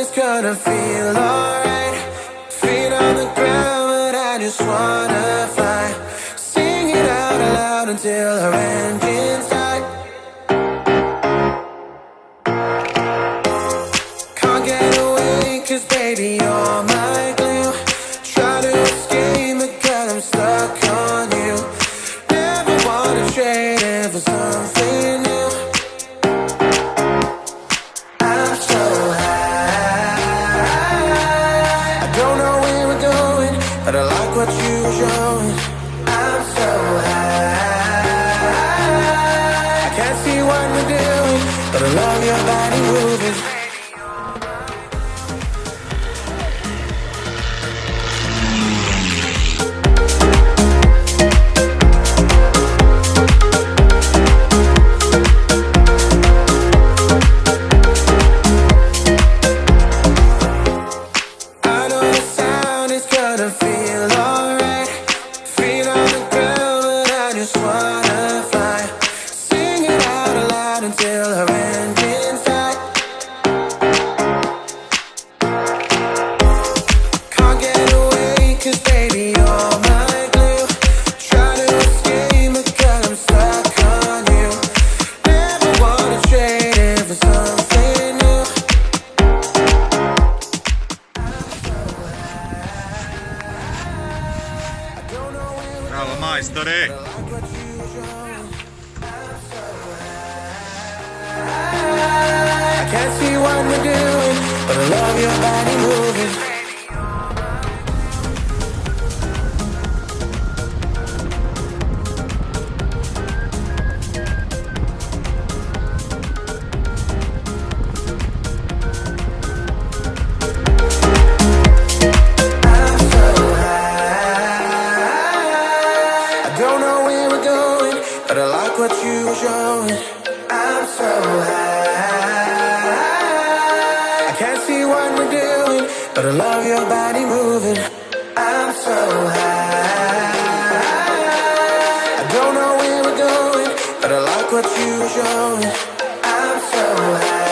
it's gonna feel alright. Feet on the ground, but I just wanna fly. Sing it out loud until our engines die. Can't get away, 'cause baby, you're my glue. Try to escape, but God, I'm stuck on you. Never wanna trade it for something new. I'm so high. I don't know where we're going, but I like what you're showing. I'm so high. I can't see what we're doing, but I love your body moving. Bravo majstore! I can't see what we're doing, but I love your body moving. But I like what you were showing. I'm so high. I can't see what we're doing, but I love your body moving. I'm so high. I don't know where we're going, but I like what you were showing. I'm so high.